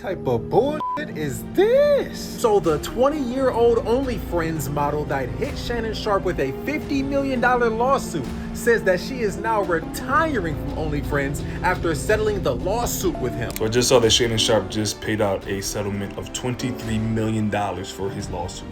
type of bullshit is this? So the 20-year-old OnlyFans model that hit Shannon Sharpe with a $50 million lawsuit says that she is now retiring from OnlyFans after settling the lawsuit with him. So I just saw that Shannon Sharpe just paid out a settlement of $23 million for his lawsuit.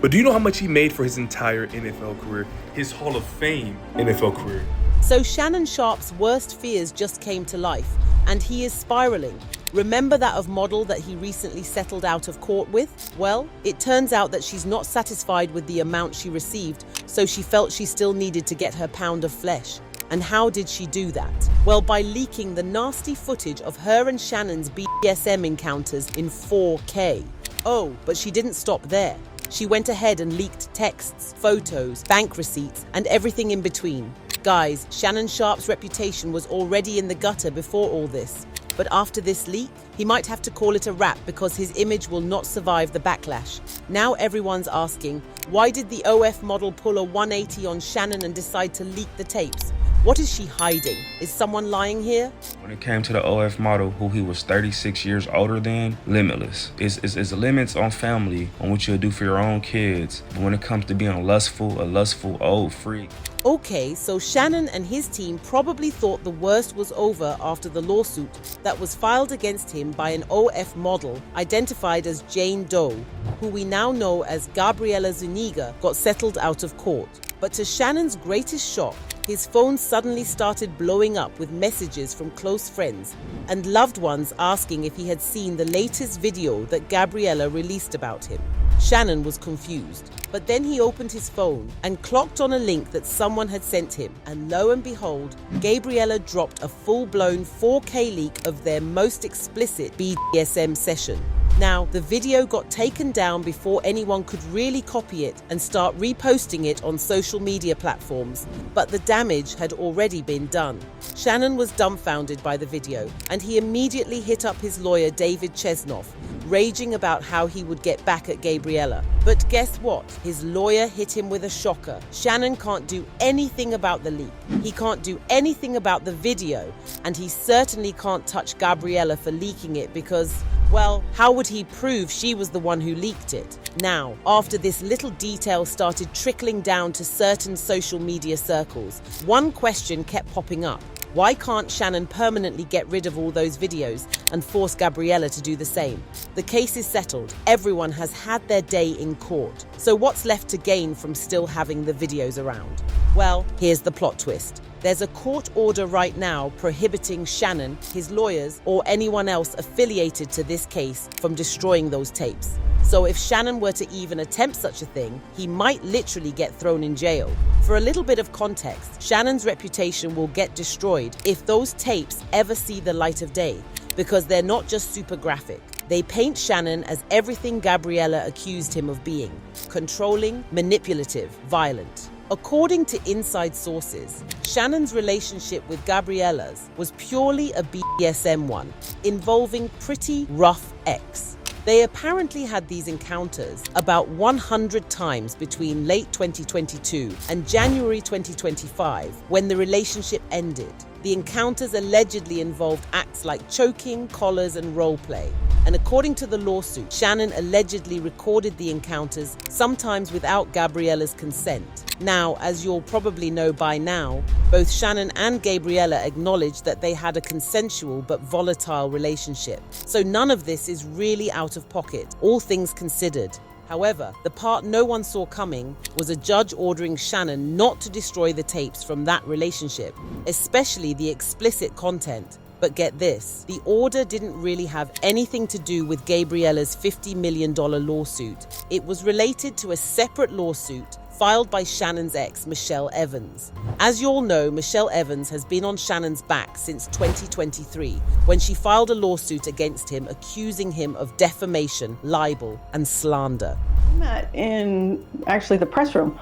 But do you know how much he made for his entire NFL career? His Hall of Fame NFL career. So Shannon Sharpe's worst fears just came to life, and he is spiraling. Remember that of model that he recently settled out of court with? Well, it turns out that she's not satisfied with the amount she received, so she felt she still needed to get her pound of flesh. And how did she do that? Well, by leaking the nasty footage of her and Shannon's BDSM encounters in 4K. Oh, but she didn't stop there. She went ahead and leaked texts, photos, bank receipts, and everything in between. Guys, Shannon Sharpe's reputation was already in the gutter before all this. But after this leak, he might have to call it a wrap because his image will not survive the backlash. Now everyone's asking, why did the OF model pull a 180 on Shannon and decide to leak the tapes? What is she hiding? Is someone lying here? When it came to the OF model, who he was 36 years older than, limitless. It's limits on family, on what you'll do for your own kids. But when it comes to being a lustful old freak. Okay, so Shannon and his team probably thought the worst was over after the lawsuit that was filed against him by an OF model identified as Jane Doe, who we now know as Gabriela Zuniga, got settled out of court. But to Shannon's greatest shock, his phone suddenly started blowing up with messages from close friends and loved ones asking if he had seen the latest video that Gabriela released about him. Shannon was confused, but then he opened his phone and clocked on a link that someone had sent him, and lo and behold, Gabriela dropped a full-blown 4K leak of their most explicit BDSM session. Now, the video got taken down before anyone could really copy it and start reposting it on social media platforms, but the damage had already been done. Shannon was dumbfounded by the video, and he immediately hit up his lawyer David Chesnoff, raging about how he would get back at Gabriela. But guess what? His lawyer hit him with a shocker. Shannon can't do anything about the leak. He can't do anything about the video, and he certainly can't touch Gabriela for leaking it because, well, how would he prove she was the one who leaked it? Now, after this little detail started trickling down to certain social media circles, one question kept popping up. Why can't Shannon permanently get rid of all those videos and force Gabriela to do the same? The case is settled. Everyone has had their day in court. So what's left to gain from still having the videos around? Well, here's the plot twist. There's a court order right now prohibiting Shannon, his lawyers, or anyone else affiliated to this case from destroying those tapes. So if Shannon were to even attempt such a thing, he might literally get thrown in jail. For a little bit of context, Shannon's reputation will get destroyed if those tapes ever see the light of day, because they're not just super graphic. They paint Shannon as everything Gabriela accused him of being: controlling, manipulative, violent. According to inside sources, Shannon's relationship with Gabriela's was purely a BDSM one, involving pretty rough X. They apparently had these encounters about 100 times between late 2022 and January 2025, when the relationship ended. The encounters allegedly involved acts like choking, collars, and roleplay. And according to the lawsuit, Shannon allegedly recorded the encounters, sometimes without Gabriela's consent. Now, as you'll probably know by now, both Shannon and Gabriela acknowledged that they had a consensual but volatile relationship. So none of this is really out of pocket, all things considered. However, the part no one saw coming was a judge ordering Shannon not to destroy the tapes from that relationship, especially the explicit content. But get this, the order didn't really have anything to do with Gabriela's $50 million lawsuit. It was related to a separate lawsuit filed by Shannon's ex, Michelle Evans. As you all know, Michelle Evans has been on Shannon's back since 2023, when she filed a lawsuit against him accusing him of defamation, libel, and slander. We met in actually the press room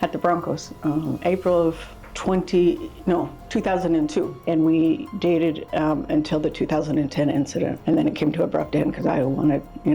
at the Broncos, April of 2002, and we dated until the 2010 incident, and then it came to abrupt end because I wanted, we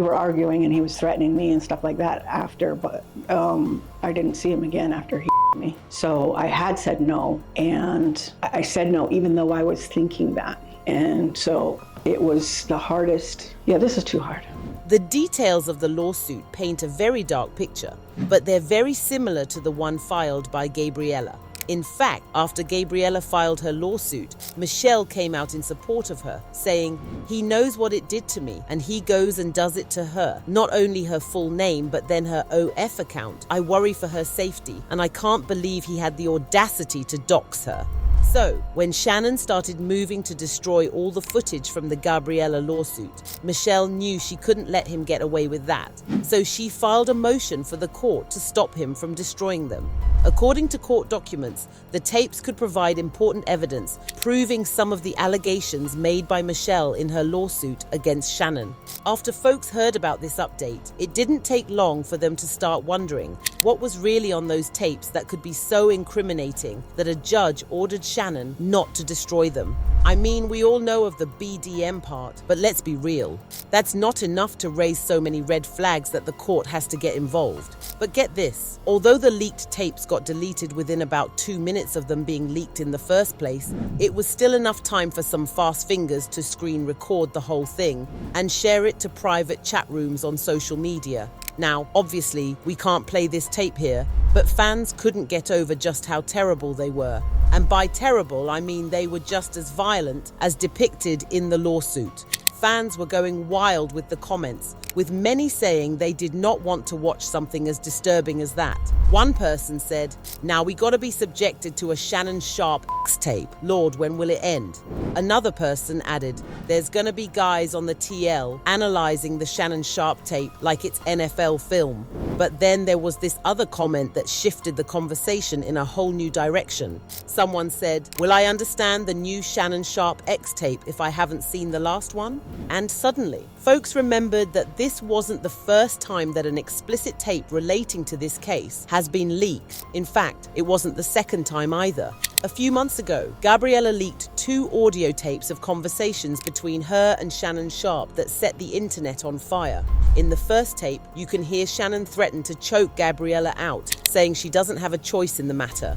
were arguing and he was threatening me and stuff like that after, but I didn't see him again after he me. So I had said no, and I said no even though I was thinking that. And so it was the hardest. Yeah, this is too hard. The details of the lawsuit paint a very dark picture, but they're very similar to the one filed by Gabriella. In fact, after Gabriella filed her lawsuit, Michelle came out in support of her, saying, "He knows what it did to me, and he goes and does it to her. Not only her full name, but then her OF account. I worry for her safety, and I can't believe he had the audacity to dox her." So, when Shannon started moving to destroy all the footage from the Gabriella lawsuit, Michelle knew she couldn't let him get away with that. So she filed a motion for the court to stop him from destroying them. According to court documents, the tapes could provide important evidence proving some of the allegations made by Michelle in her lawsuit against Shannon. After folks heard about this update, it didn't take long for them to start wondering what was really on those tapes that could be so incriminating that a judge ordered Shannon not to destroy them. I mean, we all know of the BDSM part, but let's be real. That's not enough to raise so many red flags that the court has to get involved. But get this, although the leaked tapes got deleted within about 2 minutes of them being leaked in the first place, it was still enough time for some fast fingers to screen record the whole thing and share it to private chat rooms on social media. Now, obviously, we can't play this tape here, but fans couldn't get over just how terrible they were. And by terrible, I mean they were just as violent as depicted in the lawsuit. Fans were going wild with the comments, with many saying they did not want to watch something as disturbing as that. One person said, "Now we gotta be subjected to a Shannon Sharpe tape. Lord, when will it end?" Another person added, "There's gonna be guys on the TL analyzing the Shannon Sharpe tape like it's NFL film." But then there was this other comment that shifted the conversation in a whole new direction. Someone said, "Will I understand the new Shannon Sharpe X tape if I haven't seen the last one?" And suddenly, folks remembered that this wasn't the first time that an explicit tape relating to this case has been leaked. In fact, it wasn't the second time either. A few months ago, Gabriella leaked 2 audio tapes of conversations between her and Shannon Sharpe that set the internet on fire. In the first tape, you can hear Shannon threaten to choke Gabriella out, saying she doesn't have a choice in the matter.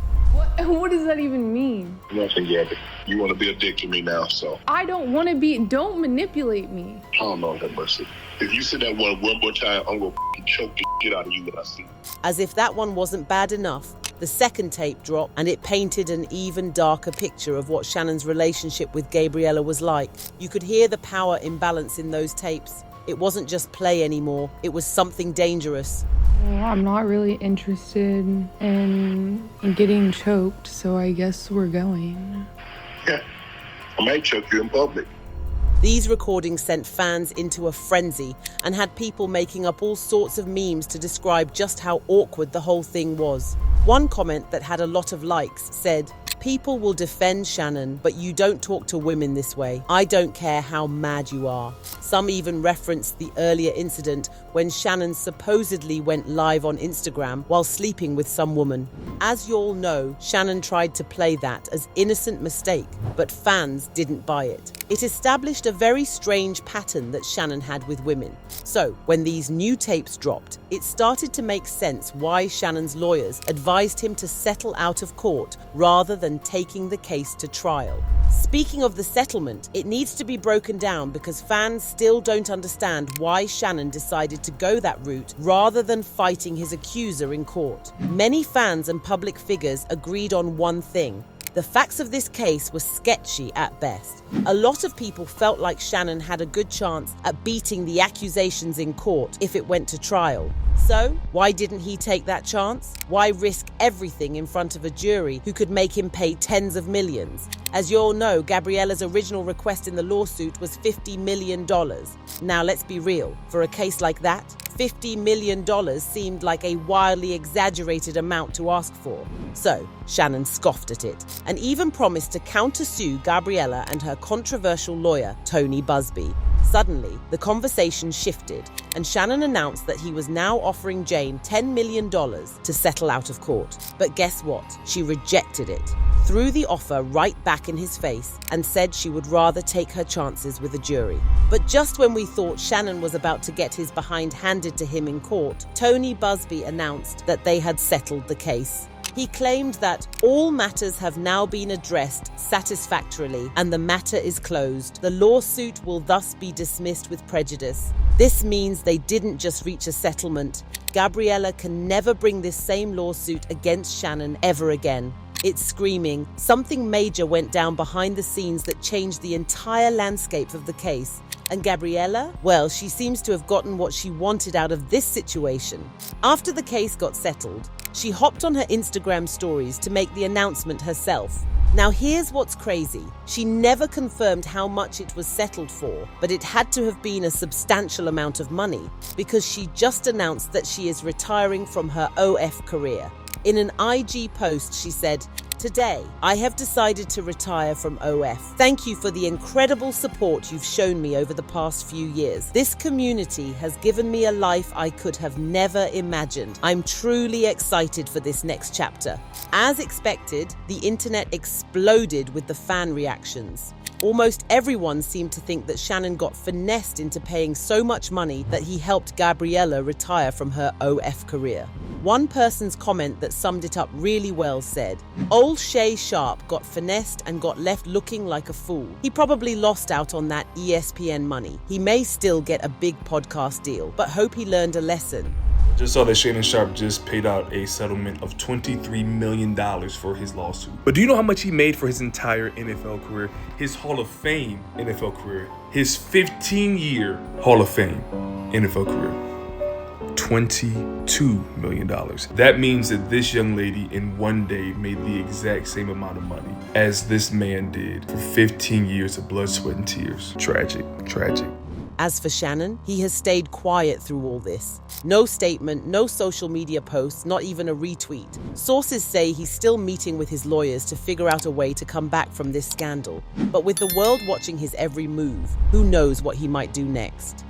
What does that even mean? Nothing, Gabby. You want to be a dick to me now, so. I don't want to be. Don't manipulate me. Oh, Lord have mercy. If you say that one more time, I'm going to choke the shit out of you when I see you. As if that one wasn't bad enough, the second tape dropped and it painted an even darker picture of what Shannon's relationship with Gabriella was like. You could hear the power imbalance in those tapes. It wasn't just play anymore, it was something dangerous. Well, I'm not really interested in getting choked, so I guess we're going. Yeah, I might choke you in public. These recordings sent fans into a frenzy and had people making up all sorts of memes to describe just how awkward the whole thing was. One comment that had a lot of likes said, "People will defend Shannon, but you don't talk to women this way. I don't care how mad you are." Some even referenced the earlier incident when Shannon supposedly went live on Instagram while sleeping with some woman. As you all know, Shannon tried to play that as innocent mistake, but fans didn't buy it. It established a very strange pattern that Shannon had with women. So, when these new tapes dropped, it started to make sense why Shannon's lawyers advised him to settle out of court rather than taking the case to trial. Speaking of the settlement, it needs to be broken down because fans still don't understand why Shannon decided to go that route rather than fighting his accuser in court. Many fans and public figures agreed on one thing. The facts of this case were sketchy at best. A lot of people felt like Shannon had a good chance at beating the accusations in court if it went to trial. So, why didn't he take that chance? Why risk everything in front of a jury who could make him pay tens of millions? As you all know, Gabriella's original request in the lawsuit was $50 million. Now let's be real, for a case like that, $50 million seemed like a wildly exaggerated amount to ask for. So, Shannon scoffed at it, and even promised to countersue Gabriella and her controversial lawyer, Tony Busby. Suddenly, the conversation shifted, and Shannon announced that he was now offering Jane $10 million to settle out of court. But guess what? She rejected it, threw the offer right back in his face, and said she would rather take her chances with a jury. But just when we thought Shannon was about to get his behind handed to him in court, Tony Busby announced that they had settled the case. He claimed that all matters have now been addressed satisfactorily and the matter is closed. The lawsuit will thus be dismissed with prejudice. This means they didn't just reach a settlement. Gabriella can never bring this same lawsuit against Shannon ever again. It's screaming. Something major went down behind the scenes that changed the entire landscape of the case. And Gabriella? Well, she seems to have gotten what she wanted out of this situation. After the case got settled, she hopped on her Instagram stories to make the announcement herself. Now here's what's crazy. She never confirmed how much it was settled for, but it had to have been a substantial amount of money because she just announced that she is retiring from her OF career. In an IG post, she said, "Today, I have decided to retire from OF. Thank you for the incredible support you've shown me over the past few years. This community has given me a life I could have never imagined. I'm truly excited for this next chapter." As expected, the internet exploded with the fan reactions. Almost everyone seemed to think that Shannon got finessed into paying so much money that he helped Gabriella retire from her OF career. One person's comment that summed it up really well said, "Old Shannon Sharpe got finessed and got left looking like a fool. He probably lost out on that ESPN money. He may still get a big podcast deal, but hope he learned a lesson." Just saw that Shannon Sharpe just paid out a settlement of $23 million for his lawsuit. But do you know how much he made for his entire NFL career? His Hall of Fame NFL career. His 15-year Hall of Fame NFL career. $22 million. That means that this young lady in one day made the exact same amount of money as this man did for 15 years of blood, sweat, and tears. Tragic, tragic. As for Shannon, he has stayed quiet through all this. No statement, no social media posts, not even a retweet. Sources say he's still meeting with his lawyers to figure out a way to come back from this scandal. But with the world watching his every move, who knows what he might do next?